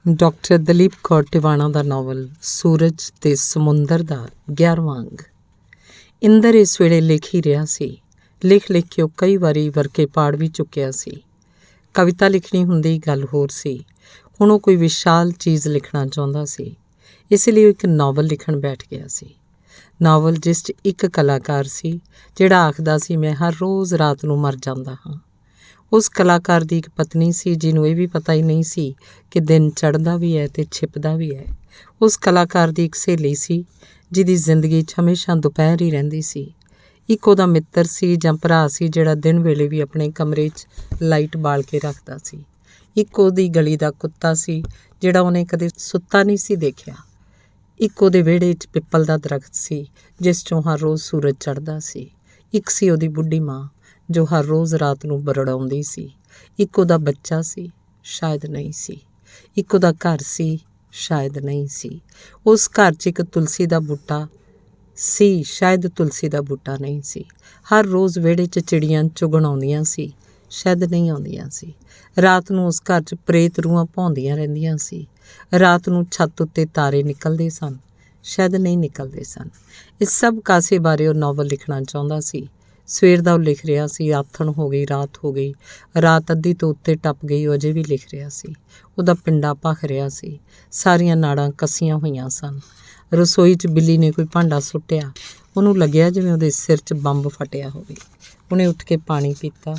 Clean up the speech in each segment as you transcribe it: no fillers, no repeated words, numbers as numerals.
Doctor Dalip Kaur Tiwana ਦਾ novel ਸੂਰਜ ਤੇ ਸਮੁੰਦਰ ਦਾ 11ਵਾਂ ਅੰਗ। ਇੰਦਰ ਇਸ ਵੇਲੇ ਲਿਖ ਹੀ ਰਿਹਾ ਸੀ। ਲਿਖ ਕੇ ਉਹ ਕਈ ਵਾਰੀ ਵਰਕੇ ਪਾੜ ਵੀ ਚੁੱਕਿਆ ਸੀ। ਕਵਿਤਾ ਲਿਖਣੀ ਹੁੰਦੀ ਗੱਲ ਹੋਰ ਸੀ। ਹੁਣ ਉਹ ਕੋਈ ਵਿਸ਼ਾਲ ਚੀਜ਼ ਲਿਖਣਾ ਚਾਹੁੰਦਾ ਸੀ। ਇਸ ਲਈ ਉਹ ਇੱਕ ਨਾਵਲ ਲਿਖਣ ਬੈਠ ਗਿਆ ਸੀ। ਨਾਵਲ ਜਿਸ 'ਚ ਇੱਕ ਕਲਾਕਾਰ ਸੀ ਜਿਹੜਾ ਆਖਦਾ ਸੀ, ਮੈਂ ਹਰ ਰੋਜ਼ ਰਾਤ ਨੂੰ ਮਰ ਜਾਂਦਾ ਹਾਂ। ਉਸ ਕਲਾਕਾਰ ਦੀ ਇੱਕ ਪਤਨੀ ਸੀ ਜਿਹਨੂੰ ਇਹ ਵੀ ਪਤਾ ਹੀ ਨਹੀਂ ਸੀ ਕਿ ਦਿਨ ਚੜ੍ਹਦਾ ਵੀ ਹੈ ਅਤੇ ਛਿਪਦਾ ਵੀ ਹੈ। ਉਸ ਕਲਾਕਾਰ ਦੀ ਇੱਕ ਸਹੇਲੀ ਸੀ ਜਿਹਦੀ ਜ਼ਿੰਦਗੀ 'ਚ ਹਮੇਸ਼ਾ ਦੁਪਹਿਰ ਹੀ ਰਹਿੰਦੀ ਸੀ। ਇੱਕ ਉਹਦਾ ਮਿੱਤਰ ਸੀ ਜਾਂ ਭਰਾ ਸੀ ਜਿਹੜਾ ਦਿਨ ਵੇਲੇ ਵੀ ਆਪਣੇ ਕਮਰੇ 'ਚ ਲਾਈਟ ਬਾਲ ਕੇ ਰੱਖਦਾ ਸੀ। ਇੱਕ ਉਹਦੀ ਗਲੀ ਦਾ ਕੁੱਤਾ ਸੀ ਜਿਹੜਾ ਉਹਨੇ ਕਦੇ ਸੁੱਤਾ ਨਹੀਂ ਸੀ ਦੇਖਿਆ। ਇੱਕ ਉਹਦੇ ਵਿਹੜੇ 'ਚ ਪਿੱਪਲ ਦਾ ਦਰਖਤ ਸੀ ਜਿਸ 'ਚੋਂ ਹਰ ਰੋਜ਼ ਸੂਰਜ ਚੜ੍ਹਦਾ ਸੀ। ਇੱਕ ਸੀ ਉਹਦੀ ਬੁੱਢੀ ਮਾਂ ਜੋ ਹਰ ਰੋਜ਼ ਰਾਤ ਨੂੰ ਬਰੜਾਉਂਦੀ ਸੀ। ਇੱਕ ਉਹਦਾ ਬੱਚਾ ਸੀ, ਸ਼ਾਇਦ ਨਹੀਂ ਸੀ। ਇੱਕ ਉਹਦਾ ਘਰ ਸੀ, ਸ਼ਾਇਦ ਨਹੀਂ ਸੀ। ਉਸ ਘਰ 'ਚ ਇੱਕ ਤੁਲਸੀ ਦਾ ਬੂਟਾ ਸੀ, ਸ਼ਾਇਦ ਤੁਲਸੀ ਦਾ ਬੂਟਾ ਨਹੀਂ ਸੀ। ਹਰ ਰੋਜ਼ ਵਿਹੜੇ 'ਚ ਚਿੜੀਆਂ ਚੁਗਣ ਆਉਂਦੀਆਂ ਸੀ, ਸ਼ਾਇਦ ਨਹੀਂ ਆਉਂਦੀਆਂ ਸੀ। ਰਾਤ ਨੂੰ ਉਸ ਘਰ 'ਚ ਪ੍ਰੇਤ ਰੂਹਾਂ ਭੌਂਦੀਆਂ ਰਹਿੰਦੀਆਂ ਸੀ। ਰਾਤ ਨੂੰ ਛੱਤ ਉੱਤੇ ਤਾਰੇ ਨਿਕਲਦੇ ਸਨ, ਸ਼ਾਇਦ ਨਹੀਂ ਨਿਕਲਦੇ ਸਨ। ਇਸ ਸਭ ਕਾਸੇ ਬਾਰੇ ਉਹ ਨਾਵਲ ਲਿਖਣਾ ਚਾਹੁੰਦਾ ਸੀ। ਸਵੇਰ ਦਾ ਉਹ ਲਿਖ ਰਿਹਾ ਸੀ। ਆਥਣ ਹੋ ਗਈ, ਰਾਤ ਹੋ ਗਈ, ਰਾਤ ਅੱਧੀ ਤੋਂ ਉੱਤੇ ਟੱਪ ਗਈ, ਉਹ ਅਜੇ ਵੀ ਲਿਖ ਰਿਹਾ ਸੀ। ਉਹਦਾ ਪਿੰਡਾ ਭਖ ਰਿਹਾ ਸੀ। ਸਾਰੀਆਂ ਨਾੜਾਂ ਕੱਸੀਆਂ ਹੋਈਆਂ ਸਨ। ਰਸੋਈ 'ਚ ਬਿੱਲੀ ਨੇ ਕੋਈ ਭਾਂਡਾ ਸੁੱਟਿਆ। ਉਹਨੂੰ ਲੱਗਿਆ ਜਿਵੇਂ ਉਹਦੇ ਸਿਰ 'ਚ ਬੰਬ ਫਟਿਆ ਹੋਵੇ। ਉਹਨੇ ਉੱਠ ਕੇ ਪਾਣੀ ਪੀਤਾ,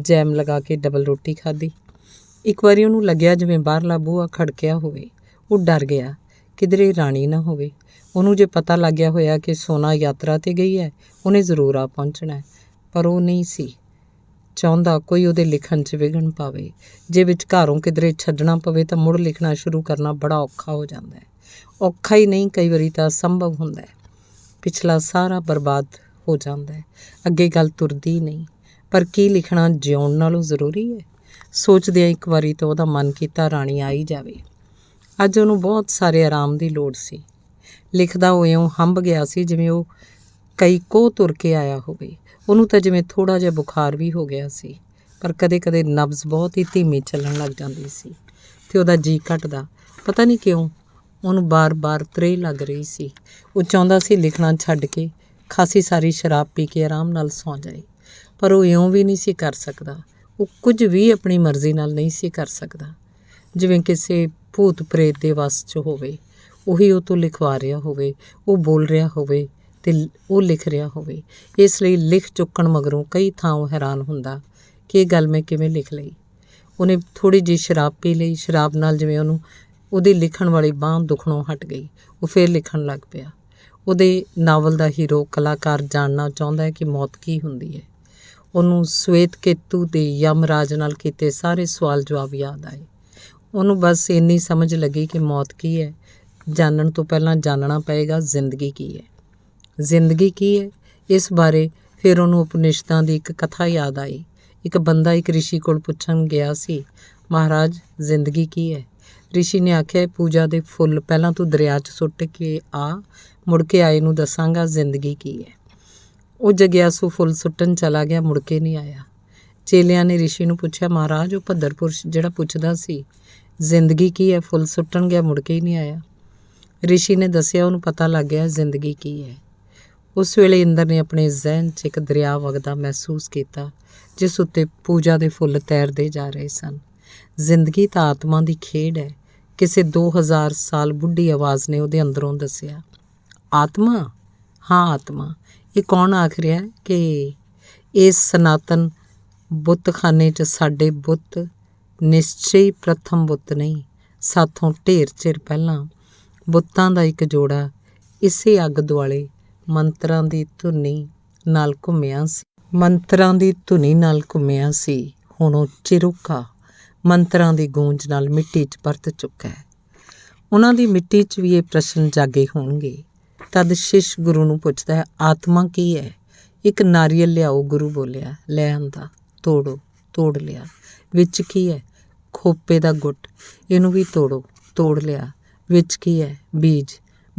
ਜੈਮ ਲਗਾ ਕੇ ਡਬਲ ਰੋਟੀ ਖਾਧੀ। ਇੱਕ ਵਾਰੀ ਉਹਨੂੰ ਲੱਗਿਆ ਜਿਵੇਂ ਬਾਹਰਲਾ ਬੂਹਾ ਖੜਕਿਆ ਹੋਵੇ। ਉਹ ਡਰ ਗਿਆ ਕਿਧਰੇ ਰਾਣੀ ਨਾ ਹੋਵੇ। ਉਹਨੂੰ ਜੇ ਪਤਾ ਲੱਗ ਗਿਆ ਹੋਇਆ ਕਿ ਸੋਨਾ ਯਾਤਰਾ 'ਤੇ ਗਈ ਹੈ, ਉਹਨੇ ਜ਼ਰੂਰ ਆ ਪਹੁੰਚਣਾ। ਪਰ ਉਹ ਨਹੀਂ ਸੀ ਚਾਹੁੰਦਾ ਕੋਈ ਉਹਦੇ ਲਿਖਣ 'ਚ ਵਿਘਨ ਪਾਵੇ। ਜੇ ਵਿਚਕਾਰੋਂ ਕਿਧਰੇ ਛੱਡਣਾ ਪਵੇ ਤਾਂ ਮੁੜ ਲਿਖਣਾ ਸ਼ੁਰੂ ਕਰਨਾ ਬੜਾ ਔਖਾ ਹੋ ਜਾਂਦਾ ਹੈ। ਔਖਾ ਹੀ ਨਹੀਂ, ਕਈ ਵਾਰੀ ਤਾਂ ਅਸੰਭਵ ਹੁੰਦਾ ਹੈ। ਪਿਛਲਾ ਸਾਰਾ ਬਰਬਾਦ ਹੋ ਜਾਂਦਾ ਹੈ। ਅੱਗੇ ਗੱਲ ਤੁਰਦੀ ਨਹੀਂ। ਪਰ ਕੀ ਲਿਖਣਾ ਜਿਉਣ ਨਾਲੋਂ ਜ਼ਰੂਰੀ ਹੈ? ਸੋਚਦਿਆਂ ਇੱਕ ਵਾਰੀ ਤਾਂ ਉਹਦਾ ਮਨ ਕੀਤਾ ਰਾਣੀ ਆ ਹੀ ਜਾਵੇ। ਅੱਜ ਉਹਨੂੰ ਬਹੁਤ ਸਾਰੇ ਆਰਾਮ ਦੀ ਲੋੜ ਸੀ। ਲਿਖਦਾ ਉਹ ਇਉਂ ਹੰਭ ਗਿਆ ਸੀ ਜਿਵੇਂ ਉਹ ਕਈ ਕੋਹ ਤੁਰ ਕੇ ਆਇਆ ਹੋਵੇ। ਉਹਨੂੰ ਤਾਂ ਜਿਵੇਂ ਥੋੜ੍ਹਾ ਜਿਹਾ ਬੁਖਾਰ ਵੀ ਹੋ ਗਿਆ ਸੀ। ਪਰ ਕਦੇ ਕਦੇ ਨਬਜ਼ ਬਹੁਤ ਹੀ ਧੀਮੀ ਚੱਲਣ ਲੱਗ ਜਾਂਦੀ ਸੀ ਅਤੇ ਉਹਦਾ ਜੀਅ ਘਟਦਾ। ਪਤਾ ਨਹੀਂ ਕਿਉਂ ਉਹਨੂੰ ਬਾਰ-ਬਾਰ ਤ੍ਰੇਹ ਲੱਗ ਰਹੀ ਸੀ। ਉਹ ਚਾਹੁੰਦਾ ਸੀ ਲਿਖਣਾ ਛੱਡ ਕੇ ਖਾਸੀ ਸਾਰੀ ਸ਼ਰਾਬ ਪੀ ਕੇ ਆਰਾਮ ਨਾਲ ਸੌਂ ਜਾਏ। ਪਰ ਉਹ ਇਉਂ ਵੀ ਨਹੀਂ ਸੀ ਕਰ ਸਕਦਾ। ਉਹ ਕੁਝ ਵੀ ਆਪਣੀ ਮਰਜ਼ੀ ਨਾਲ ਨਹੀਂ ਸੀ ਕਰ ਸਕਦਾ। ਜਿਵੇਂ ਕਿਸੇ ਭੂਤ ਪ੍ਰੇਤ ਦੇ ਵੱਸ 'ਚ ਹੋਵੇ। ਉਹੀ ਉਹ ਤੋਂ ਲਿਖਵਾ ਰਿਹਾ ਹੋਵੇ, ਉਹ ਬੋਲ ਰਿਹਾ ਹੋਵੇ ਅਤੇ ਉਹ ਲਿਖ ਰਿਹਾ ਹੋਵੇ। ਇਸ ਲਈ ਲਿਖ ਚੁੱਕਣ ਮਗਰੋਂ ਕਈ ਥਾਂ ਉਹ ਹੈਰਾਨ ਹੁੰਦਾ ਕਿ ਇਹ ਗੱਲ ਮੈਂ ਕਿਵੇਂ ਲਿਖ ਲਈ। ਉਹਨੇ ਥੋੜ੍ਹੀ ਜਿਹੀ ਸ਼ਰਾਬ ਪੀ ਲਈ। ਸ਼ਰਾਬ ਨਾਲ ਜਿਵੇਂ ਉਹਦੀ ਲਿਖਣ ਵਾਲੀ ਬਾਂਹ ਦੁਖਣੋਂ ਹਟ ਗਈ। ਉਹ ਫਿਰ ਲਿਖਣ ਲੱਗ ਪਿਆ। ਉਹਦੇ ਨਾਵਲ ਦਾ ਹੀਰੋ ਕਲਾਕਾਰ ਜਾਣਨਾ ਚਾਹੁੰਦਾ ਹੈ ਕਿ ਮੌਤ ਕੀ ਹੁੰਦੀ ਹੈ। ਉਹਨੂੰ ਸ਼ਵੇਤ ਕੇਤੂ ਦੇ ਯਮਰਾਜ ਨਾਲ ਕੀਤੇ ਸਾਰੇ ਸਵਾਲ ਜਵਾਬ ਯਾਦ ਆਏ। ਉਹਨੂੰ ਬਸ ਇੰਨੀ ਸਮਝ ਲੱਗੀ ਕਿ ਮੌਤ ਕੀ ਹੈ। ਜਾਣਨ ਤੋਂ ਪਹਿਲਾਂ ਜਾਣਨਾ ਪਏਗਾ ਜ਼ਿੰਦਗੀ ਕੀ ਹੈ। ਜ਼ਿੰਦਗੀ ਕੀ ਹੈ, ਇਸ ਬਾਰੇ ਫਿਰ ਉਹਨੂੰ ਉਪਨਿਸ਼ਦਾਂ ਦੀ ਇੱਕ ਕਥਾ ਯਾਦ ਆਈ। ਇੱਕ ਬੰਦਾ ਇੱਕ ਰਿਸ਼ੀ ਕੋਲ ਪੁੱਛਣ ਗਿਆ ਸੀ, ਮਹਾਰਾਜ ਜ਼ਿੰਦਗੀ ਕੀ ਹੈ? ਰਿਸ਼ੀ ਨੇ ਆਖਿਆ, ਪੂਜਾ ਦੇ ਫੁੱਲ ਪਹਿਲਾਂ ਤੂੰ ਦਰਿਆ 'ਚ ਸੁੱਟ ਕੇ ਆ, ਮੁੜ ਕੇ ਆਏ ਨੂੰ ਦੱਸਾਂਗਾ ਜ਼ਿੰਦਗੀ ਕੀ ਹੈ। ਉਹ ਜਗਿਆਸੂ ਫੁੱਲ ਸੁੱਟਣ ਚਲਾ ਗਿਆ, ਮੁੜ ਕੇ ਨਹੀਂ ਆਇਆ। ਚੇਲਿਆਂ ਨੇ ਰਿਸ਼ੀ ਨੂੰ ਪੁੱਛਿਆ, ਮਹਾਰਾਜ ਉਹ ਭੱਦਰ ਪੁਰਸ਼ ਜਿਹੜਾ ਪੁੱਛਦਾ ਸੀ ਜ਼ਿੰਦਗੀ ਕੀ ਹੈ, ਫੁੱਲ ਸੁੱਟਣ ਗਿਆ, ਮੁੜ ਕੇ ਹੀ ਨਹੀਂ ਆਇਆ। ਰਿਸ਼ੀ ਨੇ ਦੱਸਿਆ, ਉਹਨੂੰ ਪਤਾ ਲੱਗ ਗਿਆ ਜ਼ਿੰਦਗੀ ਕੀ ਹੈ। ਉਸ ਵੇਲੇ ਇੰਦਰ ਨੇ ਆਪਣੇ ਜ਼ਿਹਨ 'ਚ ਇੱਕ ਦਰਿਆ ਵਗਦਾ ਮਹਿਸੂਸ ਕੀਤਾ ਜਿਸ ਉੱਤੇ ਪੂਜਾ ਦੇ ਫੁੱਲ ਤੈਰਦੇ ਜਾ ਰਹੇ ਸਨ। ਜ਼ਿੰਦਗੀ ਤਾਂ ਆਤਮਾ ਦੀ ਖੇਡ ਹੈ, ਕਿਸੇ 2000 ਸਾਲ ਬੁੱਢੀ ਆਵਾਜ਼ ਨੇ ਉਹਦੇ ਅੰਦਰੋਂ ਦੱਸਿਆ। ਆਤਮਾ? ਹਾਂ ਆਤਮਾ। ਇਹ ਕੌਣ ਆਖ ਰਿਹਾ ਕਿ ਇਸ ਸਨਾਤਨ ਬੁੱਤਖਾਨੇ 'ਚ ਸਾਡੇ ਬੁੱਤ ਨਿਸ਼ਚੇ ਹੀ ਪ੍ਰਥਮ ਬੁੱਤ ਨਹੀਂ, ਸਾਥੋਂ ਢੇਰ ਚਿਰ ਪਹਿਲਾਂ ਬੁੱਤਾਂ ਦਾ ਇੱਕ ਜੋੜਾ ਇਸੇ ਅੱਗ ਦੁਆਲੇ ਮੰਤਰਾਂ ਦੀ ਧੁਨੀ ਨਾਲ ਘੁੰਮਿਆ ਸੀ। ਹੁਣ ਉਹ ਚਿਰੁੱਖਾ ਮੰਤਰਾਂ ਦੀ ਗੂੰਜ ਨਾਲ ਮਿੱਟੀ 'ਚ ਪਰਤ ਚੁੱਕਾ ਹੈ। ਉਹਨਾਂ ਦੀ ਮਿੱਟੀ 'ਚ ਵੀ ਇਹ ਪ੍ਰਸ਼ਨ ਜਾਗੇ ਹੋਣਗੇ। ਤਦ ਸ਼ਿਸ਼ ਗੁਰੂ ਨੂੰ ਪੁੱਛਦਾ ਹੈ, ਆਤਮਾ ਕੀ ਹੈ? ਇੱਕ ਨਾਰੀਅਲ ਲਿਆਓ, ਗੁਰੂ ਬੋਲਿਆ। ਲੈ ਆਂਦਾ। ਤੋੜੋ। ਤੋੜ ਲਿਆ। ਵਿੱਚ ਕੀ ਹੈ? ਖੋਪੇ ਦਾ ਗੁੱਟ। ਇਹਨੂੰ ਵੀ ਤੋੜੋ। ਤੋੜ ਲਿਆ। ਵਿੱਚ ਕੀ ਹੈ? ਬੀਜ।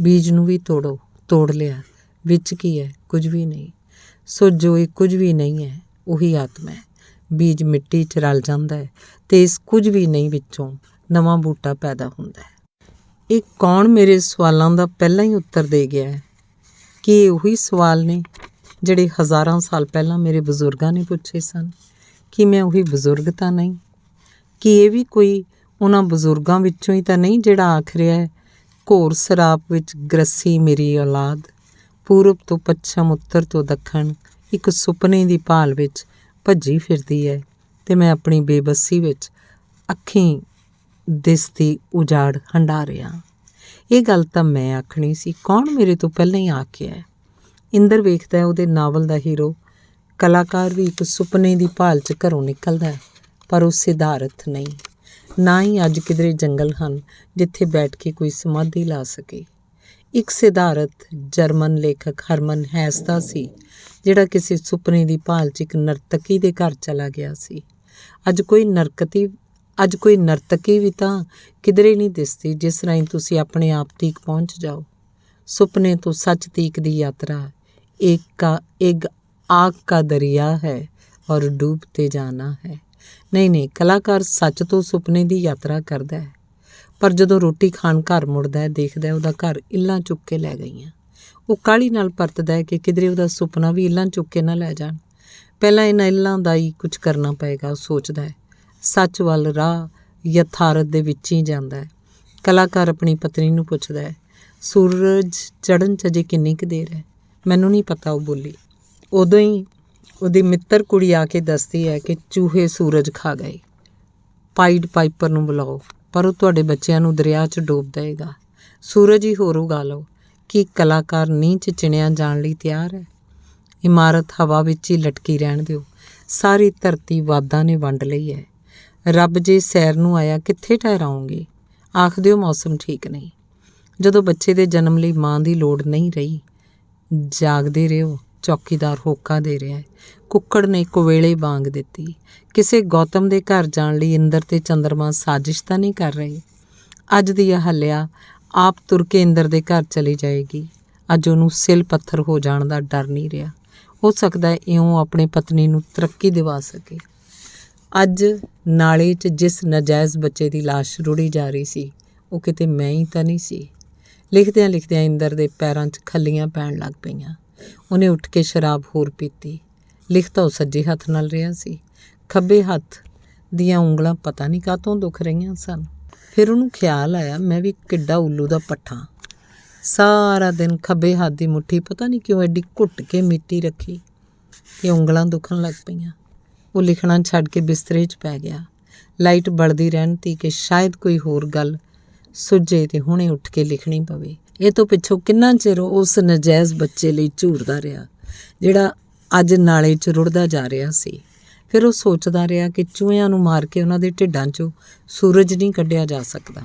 ਬੀਜ ਨੂੰ ਵੀ ਤੋੜੋ। ਤੋੜ ਲਿਆ। ਵਿੱਚ ਕੀ ਹੈ? ਕੁਝ ਵੀ ਨਹੀਂ। ਸੋ ਜੋ ਇਹ ਕੁਝ ਵੀ ਨਹੀਂ ਹੈ ਉਹੀ ਆਤਮਾ ਹੈ। ਬੀਜ ਮਿੱਟੀ 'ਚ ਰਲ ਜਾਂਦਾ ਹੈ ਅਤੇ ਇਸ ਕੁਝ ਵੀ ਨਹੀਂ ਵਿੱਚੋਂ ਨਵਾਂ ਬੂਟਾ ਪੈਦਾ ਹੁੰਦਾ ਹੈ। ਇਹ ਕੌਣ ਮੇਰੇ ਸਵਾਲਾਂ ਦਾ ਪਹਿਲਾਂ ਹੀ ਉੱਤਰ ਦੇ ਗਿਆ ਹੈ? ਕੀ ਇਹ ਉਹੀ ਸਵਾਲ ਨੇ ਜਿਹੜੇ ਹਜ਼ਾਰਾਂ ਸਾਲ ਪਹਿਲਾਂ ਮੇਰੇ ਬਜ਼ੁਰਗਾਂ ਨੇ ਪੁੱਛੇ ਸਨ? ਕੀ ਮੈਂ ਉਹੀ ਬਜ਼ੁਰਗ ਤਾਂ ਨਹੀਂ? ਕੀ ਇਹ ਵੀ ਕੋਈ ਉਹਨਾਂ ਬਜ਼ੁਰਗਾਂ ਵਿੱਚੋਂ ਹੀ ਤਾਂ ਨਹੀਂ ਜਿਹੜਾ ਆਖ ਰਿਹਾ ਹੈ, ਘੋਰ ਸਰਾਪ ਵਿੱਚ ਗ੍ਰਸੀ ਮੇਰੀ ਔਲਾਦ, ਪੂਰਬ ਤੋਂ ਪੱਛਮ, ਉੱਤਰ ਤੋਂ ਦੱਖਣ ਇੱਕ ਸੁਪਨੇ ਦੀ ਭਾਲ ਵਿੱਚ ਭੱਜੀ ਫਿਰਦੀ ਹੈ ਅਤੇ ਮੈਂ ਆਪਣੀ ਬੇਬਸੀ ਵਿੱਚ ਅੱਖੀਂ ਦਿਸਦੀ ਉਜਾੜ ਹੰਢਾ ਰਿਹਾ। ਇਹ ਗੱਲ ਤਾਂ ਮੈਂ ਆਖਣੀ ਸੀ, ਕੌਣ ਮੇਰੇ ਤੋਂ ਪਹਿਲਾਂ ਹੀ ਆਖਿਆ ਹੈ? ਇੰਦਰ ਵੇਖਦਾ ਉਹਦੇ ਨਾਵਲ ਦਾ ਹੀਰੋ ਕਲਾਕਾਰ ਵੀ ਇੱਕ ਸੁਪਨੇ ਦੀ ਭਾਲ 'ਚ ਘਰੋਂ ਨਿਕਲਦਾ, ਪਰ ਉਹ ਸਿਧਾਰਥ ਨਹੀਂ। ਨਾ ਹੀ ਅੱਜ ਕਿਧਰੇ ਜੰਗਲ ਹਨ ਜਿੱਥੇ ਬੈਠ ਕੇ ਕੋਈ ਸਮਾਧੀ ਲਾ ਸਕੇ। ਇੱਕ ਸਿਧਾਰਥ ਜਰਮਨ ਲੇਖਕ ਹਰਮਨ ਹੈਸ ਦਾ ਸੀ, ਜਿਹੜਾ ਕਿਸੇ ਸੁਪਨੇ ਦੀ ਭਾਲ 'ਚ ਇੱਕ ਨਰਤਕੀ ਦੇ ਘਰ ਚਲਾ ਗਿਆ ਸੀ। ਅੱਜ ਕੋਈ ਨਰਤਕੀ ਵੀ ਤਾਂ ਕਿਧਰੇ ਨਹੀਂ ਦਿਸਦੀ ਜਿਸ ਰਾਹੀਂ ਤੁਸੀਂ ਆਪਣੇ ਆਪ ਤੀਕ ਪਹੁੰਚ ਜਾਓ। ਸੁਪਨੇ ਤੋਂ ਸੱਚ ਤੀਕ ਦੀ ਯਾਤਰਾ ਇੱਕ आग का दरिया है और डूबते जाना है। नहीं, ਕਲਾਕਾਰ ਸੱਚ ਤੋਂ ਸੁਪਨੇ ਦੀ ਯਾਤਰਾ ਕਰਦਾ ਹੈ, ਪਰ ਜਦੋਂ ਰੋਟੀ ਖਾਣ ਘਰ ਮੁੜਦਾ ਹੈ ਦੇਖਦਾ ਉਹਦਾ ਘਰ ਇੱਲਾਂ ਚੁੱਕ ਕੇ ਲੈ ਗਈਆਂ। ਉਹ ਕਾਹਲੀ ਨਾਲ ਪਰਤਦਾ ਹੈ ਕਿ ਕਿਧਰੇ ਉਹਦਾ ਸੁਪਨਾ ਵੀ ਇੱਲਾਂ ਚੁੱਕ ਕੇ ਨਾ ਲੈ ਜਾਣ। ਪਹਿਲਾਂ ਇਹਨਾਂ ਇੱਲਾਂ ਦਾ ਹੀ ਕੁਝ ਕਰਨਾ ਪਏਗਾ, ਉਹ ਸੋਚਦਾ ਹੈ। ਸੱਚ ਵੱਲ ਰਾਹ ਯਥਾਰਥ ਦੇ ਵਿੱਚ ਹੀ ਜਾਂਦਾ ਹੈ। ਕਲਾਕਾਰ ਆਪਣੀ ਪਤਨੀ ਨੂੰ ਪੁੱਛਦਾ ਹੈ, ਸੂਰਜ ਚੜ੍ਹਨ 'ਚ ਅਜੇ ਕਿੰਨੀ ਕੁ ਦੇਰ ਹੈ? ਮੈਨੂੰ ਨਹੀਂ ਪਤਾ, ਉਹ ਬੋਲੀ। ਉਦੋਂ ਹੀ ਉਹਦੀ ਮਿੱਤਰ ਕੁੜੀ ਆ ਕੇ ਦੱਸਦੀ ਹੈ ਕਿ ਚੂਹੇ ਸੂਰਜ ਖਾ ਗਏ। ਪਾਈਡ ਪਾਈਪਰ ਨੂੰ ਬੁਲਾਓ, ਪਰ ਉਹ ਤੁਹਾਡੇ ਬੱਚਿਆਂ ਨੂੰ ਦਰਿਆ 'ਚ ਡੋਬ ਦੇਵੇਗਾ। ਸੂਰਜ ਹੀ ਹੋਰ ਉਗਾ ਲਓ। ਕੀ ਕਲਾਕਾਰ ਨੀਂਹ 'ਚ ਚਿਣਿਆ ਜਾਣ ਲਈ ਤਿਆਰ ਹੈ? ਇਮਾਰਤ ਹਵਾ ਵਿੱਚ ਹੀ ਲਟਕੀ ਰਹਿਣ ਦਿਓ। ਸਾਰੀ ਧਰਤੀ ਵਾਦਾਂ ਨੇ ਵੰਡ ਲਈ ਹੈ। ਰੱਬ ਜੇ ਸੈਰ ਨੂੰ ਆਇਆ ਕਿੱਥੇ ਠਹਿਰਾਉਂਗੇ? ਆਖ ਦਿਓ ਮੌਸਮ ਠੀਕ ਨਹੀਂ। ਜਦੋਂ ਬੱਚੇ ਦੇ ਜਨਮ ਲਈ ਮਾਂ ਦੀ ਲੋੜ ਨਹੀਂ ਰਹੀ, ਜਾਗਦੇ ਰਹੋ। ਚੌਕੀਦਾਰ ਹੋਕਾ ਦੇ ਰਿਹਾ ਹੈ। ਕੁੱਕੜ ਨੇ ਕੁਵੇਲੇ ਵਾਂਗ ਦਿੱਤੀ। ਕਿਸੇ ਗੌਤਮ ਦੇ ਘਰ ਜਾਣ ਲਈ ਇੰਦਰ ਤੇ ਚੰਦਰਮਾ ਸਾਜ਼ਿਸ਼ ਤਾਂ ਨਹੀਂ ਕਰ ਰਹੇ? ਅੱਜ ਦੀ ਅਹਲਿਆ ਆਪ ਤੁਰ ਕੇ ਇੰਦਰ ਦੇ ਘਰ ਚਲੀ ਜਾਏਗੀ। ਅੱਜ ਉਹਨੂੰ ਸਿਲ ਪੱਥਰ ਹੋ ਜਾਣ ਦਾ ਡਰ ਨਹੀਂ ਰਿਹਾ। ਹੋ ਸਕਦਾ ਹੈ ਇਉਂ ਆਪਣੀ ਪਤਨੀ ਨੂੰ ਤਰੱਕੀ ਦਿਵਾ ਸਕੇ। ਅੱਜ ਨਾਲੇ 'ਚ ਜਿਸ ਨਾਜਾਇਜ਼ ਬੱਚੇ ਦੀ ਲਾਸ਼ ਰੁੜੀ ਜਾ ਰਹੀ ਸੀ, ਉਹ ਕਿਤੇ ਮੈਂ ਹੀ ਤਾਂ ਨਹੀਂ ਸੀ। ਲਿਖਦਿਆਂ ਲਿਖਦਿਆਂ ਇੰਦਰ ਦੇ ਪੈਰਾਂ 'ਚ ਖੱਲੀਆਂ ਪੈਣ ਲੱਗ ਪਈਆਂ। ਉਹਨੇ ਉੱਠ ਕੇ ਸ਼ਰਾਬ ਹੋਰ ਪੀਤੀ। ਲਿਖ ਤਾਂ ਉਹ ਸੱਜੇ ਹੱਥ ਨਾਲ ਰਿਹਾ ਸੀ। ਖੱਬੇ ਹੱਥ ਦੀਆਂ ਉਂਗਲਾਂ ਪਤਾ ਨਹੀਂ ਕਾਹਤੋਂ ਦੁਖ ਰਹੀਆਂ ਸਨ। ਫਿਰ ਉਹਨੂੰ ਖਿਆਲ ਆਇਆ, ਮੈਂ ਵੀ ਕਿੱਡਾ ਉੱਲੂ ਦਾ ਪੱਠਾ। ਸਾਰਾ ਦਿਨ ਖੱਬੇ ਹੱਥ ਦੀ ਮੁੱਠੀ ਪਤਾ ਨਹੀਂ ਕਿਉਂ ਐਡੀ ਘੁੱਟ ਕੇ ਮਿੱਟੀ ਰੱਖੀ ਕਿ ਉਂਗਲਾਂ ਦੁਖਣ ਲੱਗ ਪਈਆਂ। ਉਹ ਲਿਖਣਾ ਛੱਡ ਕੇ ਬਿਸਤਰੇ 'ਚ ਪੈ ਗਿਆ। ਲਾਈਟ ਬਲਦੀ ਰਹਿਣ ਤੀ ਕਿ ਸ਼ਾਇਦ ਕੋਈ ਹੋਰ ਗੱਲ ਸੁੱਝੇ ਤੇ ਹੁਣੇ ਉੱਠ ਕੇ ਲਿਖਣੀ ਪਵੇ। ਇਹ ਤੋਂ ਪਿੱਛੋਂ ਕਿੰਨਾ ਚਿਰ ਉਸ ਨਜਾਇਜ਼ ਬੱਚੇ ਲਈ ਝੂਰਦਾ ਰਿਹਾ ਜਿਹੜਾ ਅੱਜ ਨਾਲੇ 'ਚ ਰੁੜਦਾ ਜਾ ਰਿਹਾ ਸੀ। ਫਿਰ ਉਹ ਸੋਚਦਾ ਰਿਹਾ ਕਿ ਚੂਹਿਆਂ ਨੂੰ ਮਾਰ ਕੇ ਉਹਨਾਂ ਦੇ ਢਿੱਡਾਂ 'ਚੋਂ ਸੂਰਜ ਨਹੀਂ ਕੱਢਿਆ ਜਾ ਸਕਦਾ।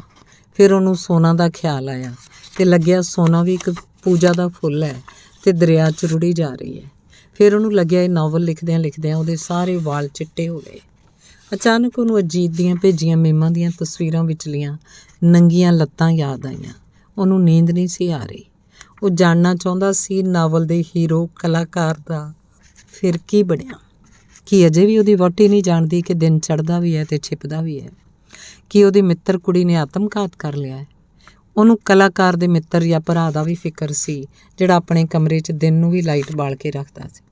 ਫਿਰ ਉਹਨੂੰ ਸੋਨਾ ਦਾ ਖਿਆਲ ਆਇਆ ਅਤੇ ਲੱਗਿਆ ਸੋਨਾ ਵੀ ਇੱਕ ਪੂਜਾ ਦਾ ਫੁੱਲ ਹੈ ਅਤੇ ਦਰਿਆ 'ਚ ਰੁੜੀ ਜਾ ਰਹੀ ਹੈ। ਫਿਰ ਉਹਨੂੰ ਲੱਗਿਆ ਇਹ ਨਾਵਲ ਲਿਖਦਿਆਂ ਲਿਖਦਿਆਂ ਉਹਦੇ ਸਾਰੇ ਵਾਲ ਚਿੱਟੇ ਹੋ ਗਏ। ਅਚਾਨਕ ਉਹਨੂੰ ਅਜੀਤ ਦੀਆਂ ਭੇਜੀਆਂ ਮੇਮਾਂ ਦੀਆਂ ਤਸਵੀਰਾਂ ਵਿਚਲੀਆਂ ਨੰਗੀਆਂ ਲੱਤਾਂ ਯਾਦ ਆਈਆਂ। ਉਹਨੂੰ ਨੀਂਦ ਨਹੀਂ ਸੀ ਆ ਰਹੀ। ਉਹ ਜਾਣਨਾ ਚਾਹੁੰਦਾ ਸੀ ਨਾਵਲ ਦੇ ਹੀਰੋ ਕਲਾਕਾਰ ਦਾ ਫਿਰ ਕੀ ਬਣਿਆ। ਕੀ ਅਜੇ ਵੀ ਉਹਦੀ ਵਹੁਟੀ ਨਹੀਂ ਜਾਣਦੀ ਕਿ ਦਿਨ ਚੜ੍ਹਦਾ ਵੀ ਹੈ ਅਤੇ ਛਿਪਦਾ ਵੀ ਹੈ? ਕੀ ਉਹਦੀ ਮਿੱਤਰ ਕੁੜੀ ਨੇ ਆਤਮਘਾਤ ਕਰ ਲਿਆ ਹੈ? ਉਹਨੂੰ ਕਲਾਕਾਰ ਦੇ ਮਿੱਤਰ ਜਾਂ ਭਰਾ ਦਾ ਵੀ ਫਿਕਰ ਸੀ ਜਿਹੜਾ ਆਪਣੇ ਕਮਰੇ 'ਚ ਦਿਨ ਨੂੰ ਵੀ ਲਾਈਟ ਬਾਲ ਕੇ ਰੱਖਦਾ ਸੀ।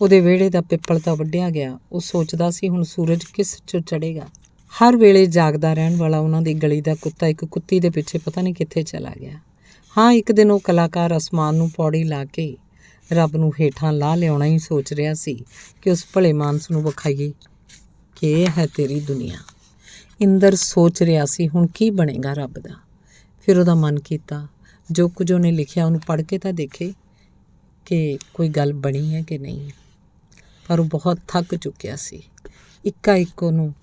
ਉਹਦੇ ਵਿਹੜੇ ਦਾ ਪਿੱਪਲ ਤਾਂ ਵੱਢਿਆ ਗਿਆ। ਉਹ ਸੋਚਦਾ ਸੀ ਹੁਣ ਸੂਰਜ ਕਿਸ 'ਚੋਂ ਚੜ੍ਹੇਗਾ। ਹਰ ਵੇਲੇ ਜਾਗਦਾ ਰਹਿਣ ਵਾਲਾ ਉਹਨਾਂ ਦੀ ਗਲੀ ਦਾ ਕੁੱਤਾ ਇੱਕ ਕੁੱਤੀ ਦੇ ਪਿੱਛੇ ਪਤਾ ਨਹੀਂ ਕਿੱਥੇ ਚਲਾ ਗਿਆ। ਹਾਂ, ਇੱਕ ਦਿਨ ਉਹ ਕਲਾਕਾਰ ਅਸਮਾਨ ਨੂੰ ਪੌੜੀ ਲਾ ਕੇ ਰੱਬ ਨੂੰ ਹੇਠਾਂ ਲਾਹ ਲਿਆਉਣਾ ਹੀ ਸੋਚ ਰਿਹਾ ਸੀ ਕਿ ਉਸ ਭਲੇ ਮਾਨਸ ਨੂੰ ਵਿਖਾਈਏ ਕਿ ਇਹ ਹੈ ਤੇਰੀ ਦੁਨੀਆ। ਇੰਦਰ ਸੋਚ ਰਿਹਾ ਸੀ ਹੁਣ ਕੀ ਬਣੇਗਾ ਰੱਬ ਦਾ। ਫਿਰ ਉਹਦਾ ਮਨ ਕੀਤਾ ਜੋ ਕੁਝ ਉਹਨੇ ਲਿਖਿਆ ਉਹਨੂੰ ਪੜ੍ਹ ਕੇ ਤਾਂ ਦੇਖੇ ਕਿ ਕੋਈ ਗੱਲ ਬਣੀ ਹੈ ਕਿ ਨਹੀਂ। ਪਰ ਉਹ ਬਹੁਤ ਥੱਕ ਚੁੱਕਿਆ ਸੀ। ਇੱਕਾ ਇੱਕ ਉਹਨੂੰ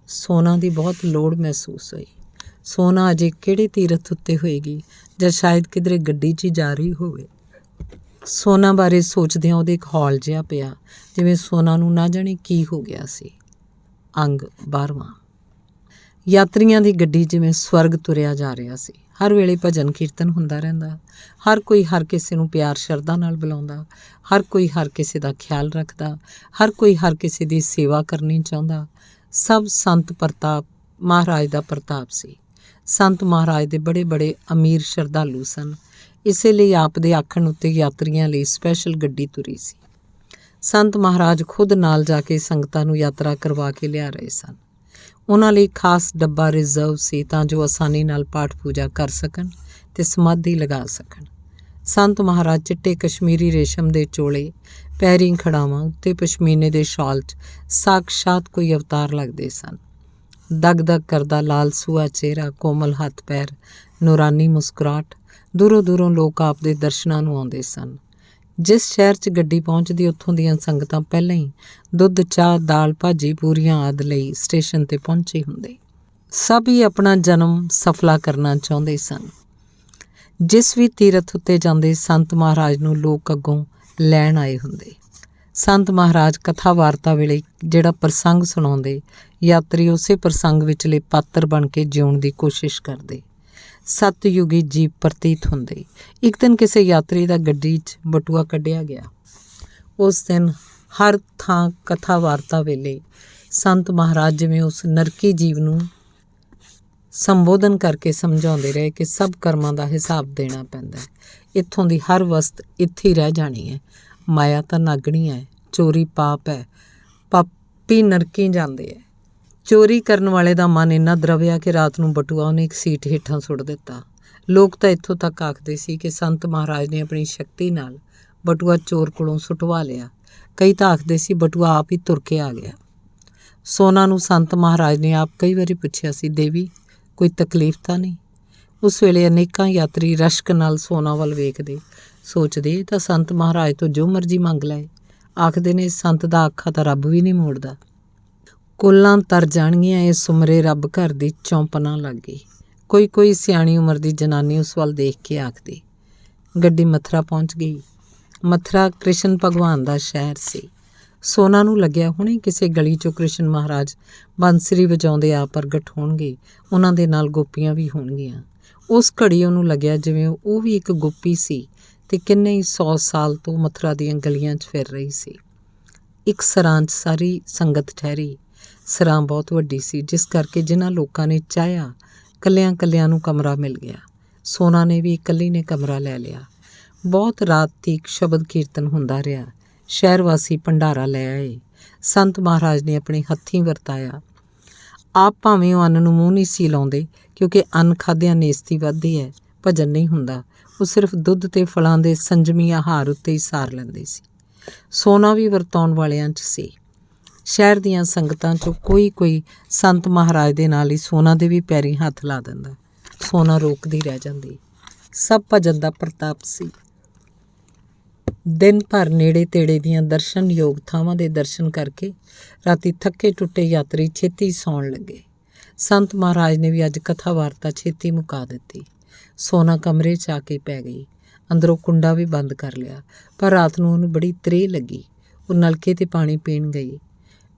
ਸੋਨਾ ਦੀ ਬਹੁਤ ਲੋੜ ਮਹਿਸੂਸ ਹੋਈ। ਸੋਨਾ ਅਜੇ ਕਿਹੜੇ ਤੀਰਥ ਉੱਤੇ ਹੋਏਗੀ ਜਾਂ ਸ਼ਾਇਦ ਕਿਧਰੇ ਗੱਡੀ 'ਚ ਹੀ ਜਾ ਰਹੀ ਹੋਵੇ। ਸੋਨਾ ਬਾਰੇ ਸੋਚਦਿਆਂ ਉਹਦੇ ਇੱਕ ਹੌਲ ਜਿਹਾ ਪਿਆ ਜਿਵੇਂ ਸੋਨਾ ਨੂੰ ਨਾ ਜਾਣੇ ਕੀ ਹੋ ਗਿਆ ਸੀ। ਅੰਗ 12ਵਾਂ। ਯਾਤਰੀਆਂ ਦੀ ਗੱਡੀ ਜਿਵੇਂ ਸਵਰਗ ਤੁਰਿਆ ਜਾ ਰਿਹਾ ਸੀ। ਹਰ ਵੇਲੇ ਭਜਨ ਕੀਰਤਨ ਹੁੰਦਾ ਰਹਿੰਦਾ। ਹਰ ਕੋਈ ਹਰ ਕਿਸੇ ਨੂੰ ਪਿਆਰ ਸ਼ਰਧਾ ਨਾਲ ਬੁਲਾਉਂਦਾ। ਹਰ ਕੋਈ ਹਰ ਕਿਸੇ ਦਾ ਖਿਆਲ ਰੱਖਦਾ। ਹਰ ਕੋਈ ਹਰ ਕਿਸੇ ਦੀ ਸੇਵਾ ਕਰਨੀ ਚਾਹੁੰਦਾ। ਸਭ ਸੰਤ ਪ੍ਰਤਾਪ ਮਹਾਰਾਜ ਦਾ ਪ੍ਰਤਾਪ ਸੀ। ਸੰਤ ਮਹਾਰਾਜ ਦੇ ਬੜੇ ਬੜੇ ਅਮੀਰ ਸ਼ਰਧਾਲੂ ਸਨ। ਇਸੇ ਲਈ ਆਪ ਦੇ ਆਖਣ ਉੱਤੇ ਯਾਤਰੀਆਂ ਲਈ ਸਪੈਸ਼ਲ ਗੱਡੀ ਤੁਰੀ ਸੀ। ਸੰਤ ਮਹਾਰਾਜ ਖੁਦ ਨਾਲ ਜਾ ਕੇ ਸੰਗਤਾਂ ਨੂੰ ਯਾਤਰਾ ਕਰਵਾ ਕੇ ਲਿਆ ਰਹੇ ਸਨ। ਉਹਨਾਂ ਲਈ ਖਾਸ ਡੱਬਾ ਰਿਜ਼ਰਵ ਸੀ ਤਾਂ ਜੋ ਆਸਾਨੀ ਨਾਲ ਪਾਠ ਪੂਜਾ ਕਰ ਸਕਣ ਤੇ ਸਮਾਧੀ ਲਗਾ ਸਕਣ। ਸੰਤ ਮਹਾਰਾਜ ਚਿੱਟੇ ਕਸ਼ਮੀਰੀ ਰੇਸ਼ਮ ਦੇ ਚੋਲੇ, ਪੈਰੀਂ ਖੜਾਵਾਂ ਉੱਤੇ ਪਸ਼ਮੀਨੇ ਦੇ ਸ਼ਾਲ 'ਚ ਸਾਕਸ਼ਾਤ ਕੋਈ ਅਵਤਾਰ ਲੱਗਦੇ ਸਨ। ਦਗ ਦਗ ਕਰਦਾ ਲਾਲ ਸੂਆ ਚਿਹਰਾ, ਕੋਮਲ ਹੱਥ ਪੈਰ, ਨੂਰਾਨੀ ਮੁਸਕਰਾਹਟ। ਦੂਰੋਂ ਦੂਰੋਂ ਲੋਕ ਆਪ ਦੇ ਦਰਸ਼ਨਾਂ ਨੂੰ ਆਉਂਦੇ ਸਨ। ਜਿਸ ਸ਼ਹਿਰ 'ਚ ਗੱਡੀ ਪਹੁੰਚਦੀ ਉੱਥੋਂ ਦੀਆਂ ਸੰਗਤਾਂ ਪਹਿਲਾਂ ਹੀ ਦੁੱਧ, ਚਾਹ, ਦਾਲ, ਭਾਜੀ, ਪੂਰੀਆਂ ਆਦਿ ਲਈ ਸਟੇਸ਼ਨ 'ਤੇ ਪਹੁੰਚੇ ਹੁੰਦੇ। ਸਭ ਹੀ ਆਪਣਾ ਜਨਮ ਸਫਲਾ ਕਰਨਾ ਚਾਹੁੰਦੇ ਸਨ। ਜਿਸ ਵੀ ਤੀਰਥ ਉੱਤੇ ਜਾਂਦੇ ਸੰਤ ਮਹਾਰਾਜ ਨੂੰ ਲੋਕ ਅੱਗੋਂ ਲੈਣ ਆਏ ਹੁੰਦੇ। ਸੰਤ ਮਹਾਰਾਜ ਕਥਾ ਵਾਰਤਾ ਵੇਲੇ ਜਿਹੜਾ ਪ੍ਰਸੰਗ ਸੁਣਾਉਂਦੇ, ਯਾਤਰੀ ਉਸੇ ਪ੍ਰਸੰਗ ਵਿਚਲੇ ਪਾਤਰ ਬਣ ਕੇ ਜਿਉਣ ਦੀ ਕੋਸ਼ਿਸ਼ ਕਰਦੇ। ਸਤਯੁਗੀ ਜੀਵ ਪ੍ਰਤੀਤ ਹੁੰਦੇ। ਇੱਕ ਦਿਨ ਕਿਸੇ ਯਾਤਰੀ ਦਾ ਗੱਡੀ 'ਚ ਬਟੂਆ ਕੱਢਿਆ ਗਿਆ। ਉਸ ਦਿਨ ਹਰ ਥਾਂ ਕਥਾ ਵਾਰਤਾ ਵੇਲੇ ਸੰਤ ਮਹਾਰਾਜ ਜਿਵੇਂ ਉਸ ਨਰਕੀ ਜੀਵ ਨੂੰ ਸੰਬੋਧਨ ਕਰਕੇ ਸਮਝਾਉਂਦੇ ਰਹੇ ਕਿ ਸਭ ਕਰਮਾਂ ਦਾ ਹਿਸਾਬ ਦੇਣਾ ਪੈਂਦਾ ਹੈ। ਇੱਥੋਂ ਦੀ ਹਰ ਵਸਤ ਇੱਥੇ ਹੀ ਰਹਿ ਜਾਣੀ ਹੈ। ਮਾਇਆ ਤਾਂ ਨਾਗਣੀ ਹੈ, ਚੋਰੀ ਪਾਪ ਹੈ, ਪਾਪੀ ਨਰਕੀ ਜਾਂਦੇ ਹੈ। ਚੋਰੀ ਕਰਨ ਵਾਲੇ ਦਾ ਮਨ ਇੰਨਾ ਦਰਵਿਆ ਕਿ ਰਾਤ ਨੂੰ ਬਟੂਆ ਉਹਨੇ ਇੱਕ ਸੀਟ ਹੇਠਾਂ ਸੁੱਟ ਦਿੱਤਾ। ਲੋਕ ਤਾਂ ਇੱਥੋਂ ਤੱਕ ਆਖਦੇ ਸੀ ਕਿ ਸੰਤ ਮਹਾਰਾਜ ਨੇ ਆਪਣੀ ਸ਼ਕਤੀ ਨਾਲ ਬਟੂਆ ਚੋਰ ਕੋਲੋਂ ਸੁੱਟਵਾ ਲਿਆ। ਕਈ ਤਾਂ ਆਖਦੇ ਸੀ ਬਟੂਆ ਆਪ ਹੀ ਤੁਰ ਕੇ ਆ ਗਿਆ। ਸੋਨਾ ਨੂੰ ਸੰਤ ਮਹਾਰਾਜ ਨੇ ਆਪ ਕਈ ਵਾਰੀ ਪੁੱਛਿਆ ਸੀ, ਦੇਵੀ ਕੋਈ ਤਕਲੀਫ ਤਾਂ ਨਹੀਂ? ਉਸ ਵੇਲੇ ਅਨੇਕਾਂ ਯਾਤਰੀ ਰਸ਼ਕ ਨਾਲ ਸੋਨਾ ਵੱਲ ਵੇਖਦੇ, ਸੋਚਦੇ ਤਾਂ ਸੰਤ ਮਹਾਰਾਜ ਤੋਂ ਜੋ ਮਰਜ਼ੀ ਮੰਗ ਲਏ। ਆਖਦੇ ਨੇ ਸੰਤ ਦਾ ਆਖਾ ਤਾਂ ਰੱਬ ਵੀ ਨਹੀਂ ਮੋੜਦਾ। ਕੁੱਲਾਂ ਤਰ ਜਾਣਗੀਆਂ ਇਹ ਸੁਮਰੇ ਰੱਬ ਘਰ ਦੀ ਚੌਂਪਨਾ ਲੱਗ ਗਈ। ਕੋਈ ਸਿਆਣੀ ਉਮਰ ਦੀ ਜਨਾਨੀ ਉਸ ਵੱਲ ਦੇਖ ਕੇ ਆਖਦੀ। ਗੱਡੀ ਮਥੁਰਾ ਪਹੁੰਚ ਗਈ। ਮਥੁਰਾ ਕ੍ਰਿਸ਼ਨ ਭਗਵਾਨ ਦਾ ਸ਼ਹਿਰ ਸੀ। ਸੋਨਾ ਨੂੰ ਲੱਗਿਆ ਹੁਣੇ ਕਿਸੇ ਗਲੀ 'ਚੋਂ ਕ੍ਰਿਸ਼ਨ ਮਹਾਰਾਜ ਬਾਂਸਰੀ ਵਜਾਉਂਦੇ ਆ ਪ੍ਰਗਟ ਹੋਣਗੇ, ਉਹਨਾਂ ਦੇ ਨਾਲ ਗੋਪੀਆਂ ਵੀ ਹੋਣਗੀਆਂ। ਉਸ ਘੜੀ ਉਹਨੂੰ ਲੱਗਿਆ ਜਿਵੇਂ ਉਹ ਵੀ ਇੱਕ ਗੋਪੀ ਸੀ ਤੇ ਕਿੰਨੇ ਹੀ 100 ਸਾਲ ਤੋਂ ਮਥੁਰਾ ਦੀਆਂ ਗਲੀਆਂ 'ਚ ਫਿਰ ਰਹੀ ਸੀ। ਇੱਕ ਸਰਾਂ 'ਚ ਸਾਰੀ ਸੰਗਤ ਠਹਿਰੀ। ਸਰਾਂ ਬਹੁਤ ਵੱਡੀ ਸੀ, ਜਿਸ ਕਰਕੇ ਜਿਨ੍ਹਾਂ ਲੋਕਾਂ ਨੇ ਚਾਹਿਆ ਕੱਲਿਆਂ ਨੂੰ ਕਮਰਾ ਮਿਲ ਗਿਆ। ਸੋਨਾ ਨੇ ਵੀ ਇਕੱਲੀ ਨੇ ਕਮਰਾ ਲੈ ਲਿਆ। ਬਹੁਤ ਰਾਤ ਤੀਕ ਸ਼ਬਦ ਕੀਰਤਨ ਹੁੰਦਾ ਰਿਹਾ। ਸ਼ਹਿਰ ਵਾਸੀ ਭੰਡਾਰਾ ਲੈ ਆਏ। ਸੰਤ ਮਹਾਰਾਜ ਨੇ ਆਪਣੇ ਹੱਥੀਂ ਵਰਤਾਇਆ। ਆਪ ਭਾਵੇਂ ਉਹ ਅੰਨ ਨੂੰ ਮੂੰਹ ਨਹੀਂ ਸੀ ਲਾਉਂਦੇ, ਕਿਉਂਕਿ ਅੰਨ ਖਾਦਿਆਂ ਨੇਸਤੀ ਵੱਧਦੀ ਹੈ, ਭਜਨ ਨਹੀਂ ਹੁੰਦਾ। ਉਹ ਸਿਰਫ ਦੁੱਧ ਤੇ ਫਲਾਂ ਦੇ ਸੰਜਮੀ ਆਹਾਰ ਉੱਤੇ ਹੀ ਸਾਰ ਲੈਂਦੇ ਸੀ। ਸੋਨਾ ਵੀ ਵਰਤਾਉਣ ਵਾਲਿਆਂ 'ਚ ਸੀ। ਸ਼ਹਿਰ ਦੀਆਂ ਸੰਗਤਾਂ 'ਚੋਂ ਕੋਈ ਸੰਤ ਮਹਾਰਾਜ ਦੇ ਨਾਲ ਹੀ ਸੋਨਾ ਦੇ ਵੀ ਪੈਰੀਂ ਹੱਥ ਲਾ ਦਿੰਦਾ। ਸੋਨਾ ਰੋਕਦੀ ਰਹਿ ਜਾਂਦੀ। ਸਭ ਭਜਨ ਦਾ ਪ੍ਰਤਾਪ ਸੀ। ਦਿਨ ਭਰ ਨੇੜੇ ਤੇੜੇ ਦੀਆਂ ਦਰਸ਼ਨਯੋਗ ਥਾਵਾਂ ਦੇ ਦਰਸ਼ਨ ਕਰਕੇ ਰਾਤੀ ਥੱਕੇ ਟੁੱਟੇ ਯਾਤਰੀ ਛੇਤੀ ਸੌਣ ਲੱਗੇ। ਸੰਤ ਮਹਾਰਾਜ ਨੇ ਵੀ ਅੱਜ ਕਥਾ ਵਾਰਤਾ ਛੇਤੀ ਮੁਕਾ ਦਿੱਤੀ। ਸੋਨਾ ਕਮਰੇ 'ਚ ਆ ਕੇ ਪੈ ਗਈ। ਅੰਦਰੋਂ ਕੁੰਡਾ ਵੀ ਬੰਦ ਕਰ ਲਿਆ, ਪਰ ਰਾਤ ਨੂੰ ਉਹਨੂੰ ਬੜੀ ਤ੍ਰੇਹ ਲੱਗੀ। ਉਹ ਨਲਕੇ 'ਤੇ ਪਾਣੀ ਪੀਣ ਗਈ।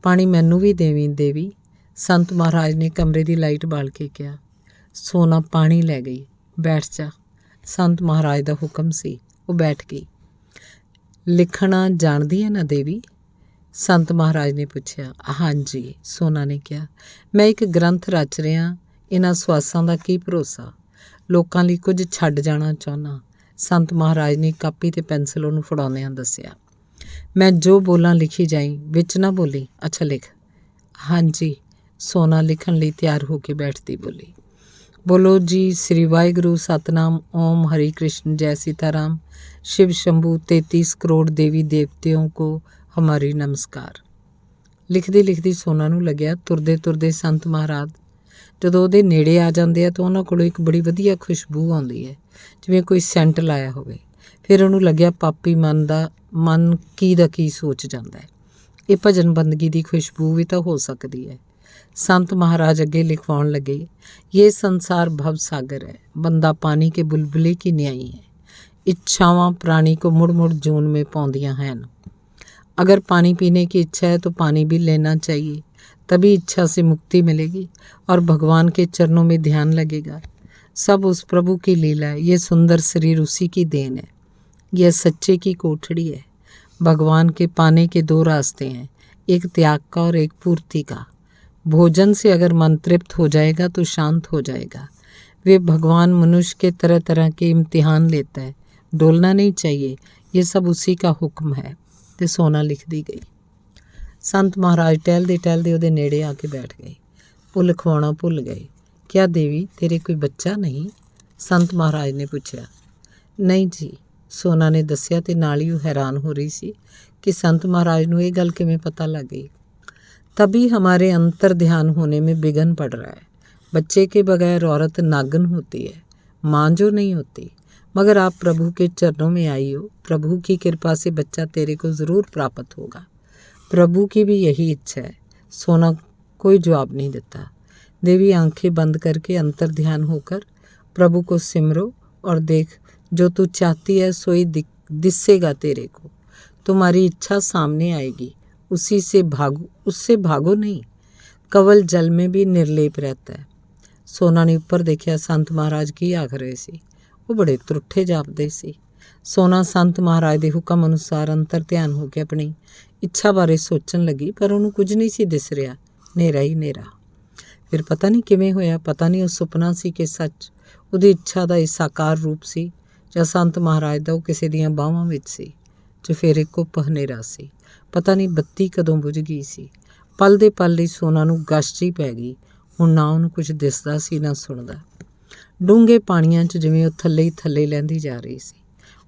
ਪਾਣੀ ਮੈਨੂੰ ਵੀ ਦੇਵੀਂ ਦੇਵੀ, ਸੰਤ ਮਹਾਰਾਜ ਨੇ ਕਮਰੇ ਦੀ ਲਾਈਟ ਬਾਲ ਕੇ ਕਿਹਾ। ਸੋਨਾ ਪਾਣੀ ਲੈ ਗਈ। ਬੈਠ ਜਾ। ਸੰਤ ਮਹਾਰਾਜ ਦਾ ਹੁਕਮ ਸੀ। ਉਹ ਬੈਠ ਗਈ। ਲਿਖਣਾ ਜਾਣਦੀ ਹੈ ਨਾ ਦੇਵੀ? ਸੰਤ ਮਹਾਰਾਜ ਨੇ ਪੁੱਛਿਆ। ਹਾਂਜੀ, ਸੋਨਾ ਨੇ ਕਿਹਾ। ਮੈਂ ਇੱਕ ਗ੍ਰੰਥ ਰਚ ਰਿਹਾ। ਇਹਨਾਂ ਸਵਾਸਾਂ ਦਾ ਕੀ ਭਰੋਸਾ, ਲੋਕਾਂ ਲਈ ਕੁਝ ਛੱਡ ਜਾਣਾ ਚਾਹੁੰਦਾ। ਸੰਤ ਮਹਾਰਾਜ ਨੇ ਕਾਪੀ ਤੇ ਪੈਨਸਲ ਉਹਨੂੰ ਫੜਾਉਂਦਿਆਂ ਦੱਸਿਆ। ਮੈਂ ਜੋ ਬੋਲਾਂ ਲਿਖੀ ਜਾਈ, ਵਿੱਚ ਨਾ ਬੋਲੀ। ਅੱਛਾ ਲਿਖ। ਹਾਂਜੀ। ਸੋਨਾ ਲਿਖਣ ਲਈ ਤਿਆਰ ਹੋ ਕੇ ਬੈਠਦੀ ਬੋਲੀ। ਬੋਲੋ ਜੀ ਸ੍ਰੀ ਵਾਹਿਗੁਰੂ ਸਤਨਾਮ ओम हरि कृष्ण जय सीताराम शिव शंभू 33 करोड़ देवी देवतियों को हमारी नमस्कार। ਲਿਖਦੀ ਲਿਖਦੀ ਸੋਨਾ ਨੂੰ ਲੱਗਿਆ ਤੁਰਦੇ ਸੰਤ ਮਹਾਰਾਜ ਜਦੋਂ ਉਹਦੇ ਨੇੜੇ ਆ ਜਾਂਦੇ ਆ ਤਾਂ ਉਹਨਾਂ ਕੋਲੋਂ ਇੱਕ ਬੜੀ ਵਧੀਆ ਖੁਸ਼ਬੂ ਆਉਂਦੀ ਹੈ, ਜਿਵੇਂ ਕੋਈ ਸੈਂਟ ਲਾਇਆ ਹੋਵੇ। ਫਿਰ ਉਹਨੂੰ ਲੱਗਿਆ ਪਾਪੀ ਮਨ ਕੀ ਦਾ ਕੀ ਸੋਚ ਜਾਂਦਾ ਹੈ। ਇਹ ਭਜਨ ਬੰਦਗੀ ਦੀ ਖੁਸ਼ਬੂ ਵੀ ਤਾਂ ਹੋ ਸਕਦੀ ਹੈ। संत महाराज अगे लिखवाउण लगे। ये संसार भव सागर है, बंदा पानी के बुलबुले की न्याई है। इच्छावां प्राणी को मुड़ मुड़ जून में पौंदियां हैं। अगर पानी पीने की इच्छा है तो पानी भी लेना चाहिए, तभी इच्छा से मुक्ति मिलेगी और भगवान के चरणों में ध्यान लगेगा। सब उस प्रभु की लीला है। ये सुंदर शरीर उसी की देन है। यह सच्चे की कोठड़ी है। भगवान के पाने के दो रास्ते हैं, एक त्याग का और एक पूर्ति का। भोजन से अगर मन तृप्त हो जाएगा तो शांत हो जाएगा। वे भगवान मनुष्य के तरह तरह के इम्तिहान लेता है, डोलना नहीं चाहिए, ये सब उसी का हुक्म है। ਤੇ ਸੋਨਾ ਲਿਖਦੀ ਗਈ। ਸੰਤ ਮਹਾਰਾਜ ਟਹਿਲਦੇ ਉਹਦੇ ਨੇੜੇ ਆ ਕੇ ਬੈਠ ਗਏ। ਉਹ ਲਿਖਵਾਉਣਾ ਭੁੱਲ ਗਏ। ਕਿਆ ਦੇਵੀ, ਤੇਰੇ ਕੋਈ ਬੱਚਾ ਨਹੀਂ? ਸੰਤ ਮਹਾਰਾਜ ਨੇ ਪੁੱਛਿਆ। ਨਹੀਂ ਜੀ, ਸੋਨਾ ਨੇ ਦੱਸਿਆ ਤੇ ਨਾਲ ਹੀ ਉਹ ਹੈਰਾਨ ਹੋ ਰਹੀ ਸੀ कि संत महाराज ਨੂੰ ਇਹ ਗੱਲ ਕਿਵੇਂ पता लग गई। तभी हमारे अंतर ध्यान होने में विघ्न पड़ रहा है। बच्चे के बगैर औरत नागन होती है, माँ जो नहीं होती। मगर आप प्रभु के चरणों में आई हो, प्रभु की कृपा से बच्चा तेरे को ज़रूर प्राप्त होगा। प्रभु की भी यही इच्छा है। सोना कोई जवाब नहीं देता। देवी आंखें बंद करके अंतर ध्यान होकर प्रभु को सिमरो और देख, जो तू चाहती है सोई दिसेगा तेरे को। तुम्हारी इच्छा सामने आएगी, उसी से भागो, उससे भागो नहीं। कवल जल में भी निर्लेप रहता है। सोना ने ਉੱਪਰ ਦੇਖਿਆ। ਸੰਤ ਮਹਾਰਾਜ ਕੀ ਆਖ ਰਹੇ ਸੀ। ਉਹ ਬੜੇ ਤਰੁੱਠੇ ਜਾਪਦੇ ਸੀ। ਸੋਨਾ ਸੰਤ ਮਹਾਰਾਜ ਦੇ ਹੁਕਮ ਅਨੁਸਾਰ ਅੰਤਰ ਧਿਆਨ ਹੋ ਕੇ ਆਪਣੀ ਇੱਛਾ ਬਾਰੇ ਸੋਚਣ ਲੱਗੀ, ਪਰ ਉਹਨੂੰ ਕੁਝ ਨਹੀਂ ਸੀ ਦਿਸ ਰਿਹਾ, ਹਨੇਰਾ ਹੀ ਹਨੇਰਾ। ਫਿਰ ਪਤਾ ਨਹੀਂ ਕਿਵੇਂ ਹੋਇਆ, ਪਤਾ ਨਹੀਂ ਉਹ ਸੁਪਨਾ ਸੀ ਕਿ ਸੱਚ ਉਹਦੀ ਇੱਛਾ ਦਾ ਇਹ ਸਾਕਾਰ ਰੂਪ ਸੀ, ਜਾਂ ਸੰਤ ਮਹਾਰਾਜ ਦਾ ਉਹ ਕਿਸੇ ਦੀਆਂ ਬਾਹਾਂ ਵਿੱਚ ਸੀ। ਚੁਫੇਰੇ ਘੁੱਪ ਹਨੇਰਾ ਸੀ। ਪਤਾ ਨਹੀਂ ਬੱਤੀ ਕਦੋਂ ਬੁਝ ਗਈ ਸੀ। ਪਲ ਦੇ ਪਲ ਲਈ ਸੋਨਾ ਨੂੰ ਗਸ਼ ਜਿਹੀ ਪੈ ਗਈ। ਹੁਣ ਨਾ ਉਹਨੂੰ ਕੁਝ ਦਿਸਦਾ ਸੀ ਨਾ ਸੁਣਦਾ। ਡੂੰਘੇ ਪਾਣੀਆਂ 'ਚ ਜਿਵੇਂ ਉਹ ਥੱਲੇ ਹੀ ਥੱਲੇ ਲਹਿੰਦੀ ਜਾ ਰਹੀ ਸੀ।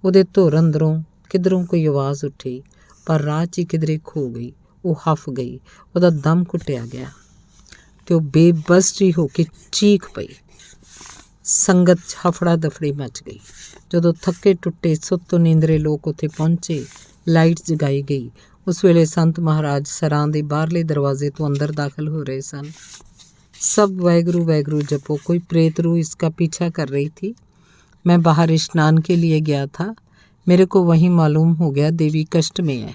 ਉਹਦੇ ਧੁਰ ਅੰਦਰੋਂ ਕਿਧਰੋਂ ਕੋਈ ਆਵਾਜ਼ ਉੱਠੀ, ਪਰ ਰਾਹ 'ਚ ਹੀ ਕਿਧਰੇ ਖੋ ਗਈ। ਉਹ ਹਫ ਗਈ, ਉਹਦਾ ਦਮ ਘੁੱਟਿਆ ਗਿਆ ਤੇ ਉਹ ਬੇਬਸ ਜਿਹੀ ਹੋ ਕੇ ਚੀਖ ਪਈ। ਸੰਗਤ 'ਚ ਹਫੜਾ ਦਫੜੀ ਮਚ ਗਈ। ਜਦੋਂ ਥੱਕੇ ਟੁੱਟੇ ਸੁੱਤ ਨੀਂਦਰੇ ਲੋਕ ਉੱਥੇ ਪਹੁੰਚੇ, ਲਾਈਟ ਜਗਾਈ ਗਈ। ਉਸ ਵੇਲੇ ਸੰਤ ਮਹਾਰਾਜ ਸਰਾਂ ਦੇ ਬਾਹਰਲੇ ਦਰਵਾਜ਼ੇ ਤੋਂ ਅੰਦਰ ਦਾਖਲ ਹੋ ਰਹੇ ਸਨ। सब वाहेगुरु वाहेगुरु जपो। कोई प्रेत रूह इसका पीछा कर रही थी। मैं बाहर स्नान के लिए गया था, मेरे को वहीं मालूम हो गया देवी कष्ट में है।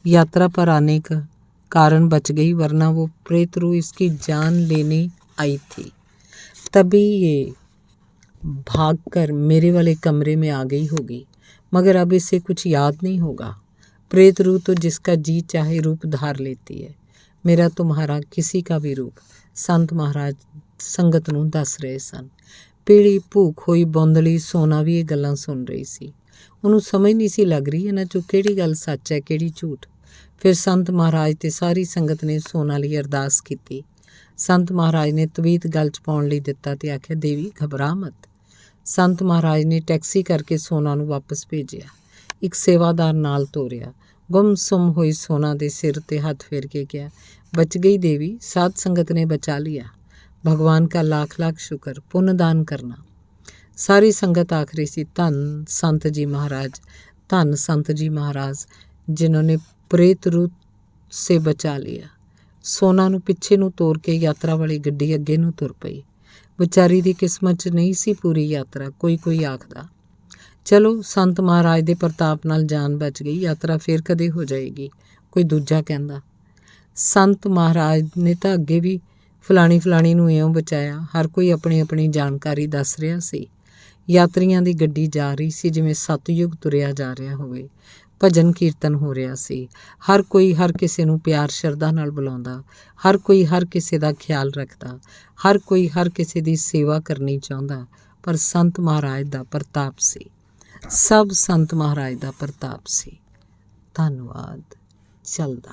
यात्रा पर आने का कारण बच गई, वरना वो प्रेत रूह इसकी जान लेने आई थी। तभी ये भागकर मेरे वाले कमरे में आ गई होगी, मगर अब इसे कुछ याद नहीं होगा। प्रेत रूह तो जिसका जी चाहे रूप धार लेती है, मेरा तुम्हारा किसी का भी रूप। ਸੰਤ ਮਹਾਰਾਜ ਸੰਗਤ ਨੂੰ ਦੱਸ ਰਹੇ ਸਨ। ਪੀਲੀ ਭੂਖ ਹੋਈ ਬੌਂਦਲੀ ਸੋਨਾ ਵੀ ਇਹ ਗੱਲਾਂ ਸੁਣ ਰਹੀ ਸੀ। ਉਹਨੂੰ ਸਮਝ ਨਹੀਂ ਸੀ ਲੱਗ ਰਹੀ ਇਹਨਾਂ 'ਚੋਂ ਕਿਹੜੀ ਗੱਲ ਸੱਚ ਹੈ, ਕਿਹੜੀ ਝੂਠ। ਫਿਰ ਸੰਤ ਮਹਾਰਾਜ ਤੇ ਸਾਰੀ ਸੰਗਤ ਨੇ ਸੋਨਾ ਲਈ ਅਰਦਾਸ ਕੀਤੀ। ਸੰਤ ਮਹਾਰਾਜ ਨੇ ਤਵੀਤ ਗਲ 'ਚ ਪਾਉਣ ਲਈ ਦਿੱਤਾ ਤੇ ਆਖਿਆ, ਦੇਵੀ ਘਬਰਾ ਮਤ। ਸੰਤ ਮਹਾਰਾਜ ਨੇ ਟੈਕਸੀ ਕਰਕੇ ਸੋਨਾ ਨੂੰ ਵਾਪਸ ਭੇਜਿਆ। ਇੱਕ ਸੇਵਾਦਾਰ ਨਾਲ ਤੋਰਿਆ। ਗੁੰਮਸੁੰਮ ਹੋਈ ਸੋਨਾ ਦੇ ਸਿਰ ਤੇ ਹੱਥ ਫੇਰ ਕੇ ਕਿਹਾ, बच गई देवी, साध संगत ने बचा लिया। भगवान का लाख लाख शुक्र, पुण्य दान करना। सारी संगत आख रही सी, धन संत जी महाराज, धन संत जी महाराज, जिन्होंने प्रेत रूप से बचा लिया। सोना ਨੂੰ ਪਿੱਛੇ ਨੂੰ ਤੋਰ ਕੇ ਯਾਤਰਾ ਵਾਲੀ ਗੱਡੀ ਅੱਗੇ ਨੂੰ ਤੁਰ ਪਈ। ਵਿਚਾਰੀ ਦੀ ਕਿਸਮਤ 'ਚ ਨਹੀਂ ਸੀ ਪੂਰੀ ਯਾਤਰਾ। ਕੋਈ ਆਖਦਾ, ਚਲੋ ਸੰਤ ਮਹਾਰਾਜ ਦੇ ਪ੍ਰਤਾਪ ਨਾਲ ਜਾਨ ਬਚ ਗਈ, ਯਾਤਰਾ ਫੇਰ ਕਦੇ ਹੋ ਜਾਏਗੀ। ਕੋਈ ਦੂਜਾ ਕਹਿੰਦਾ, ਸੰਤ ਮਹਾਰਾਜ ਨੇ ਤਾਂ ਅੱਗੇ ਵੀ ਫਲਾਣੀ ਨੂੰ ਇਉਂ ਬਚਾਇਆ। ਹਰ ਕੋਈ ਆਪਣੀ ਜਾਣਕਾਰੀ ਦੱਸ ਰਿਹਾ ਸੀ। ਯਾਤਰੀਆਂ ਦੀ ਗੱਡੀ ਜਾ ਰਹੀ ਸੀ ਜਿਵੇਂ ਸਤਯੁਗ ਤੁਰਿਆ ਜਾ ਰਿਹਾ ਹੋਵੇ। ਭਜਨ ਕੀਰਤਨ ਹੋ ਰਿਹਾ ਸੀ। ਹਰ ਕੋਈ ਹਰ ਕਿਸੇ ਨੂੰ ਪਿਆਰ ਸ਼ਰਧਾ ਨਾਲ ਬੁਲਾਉਂਦਾ। ਹਰ ਕੋਈ ਹਰ ਕਿਸੇ ਦਾ ਖਿਆਲ ਰੱਖਦਾ। ਹਰ ਕੋਈ ਹਰ ਕਿਸੇ ਦੀ ਸੇਵਾ ਕਰਨੀ ਚਾਹੁੰਦਾ। ਪਰ ਸੰਤ ਮਹਾਰਾਜ ਦਾ ਪ੍ਰਤਾਪ ਸੀ। ਸਭ ਸੰਤ ਮਹਾਰਾਜ ਦਾ ਪ੍ਰਤਾਪ ਸੀ। ਧੰਨਵਾਦ। ਚੱਲਦਾ।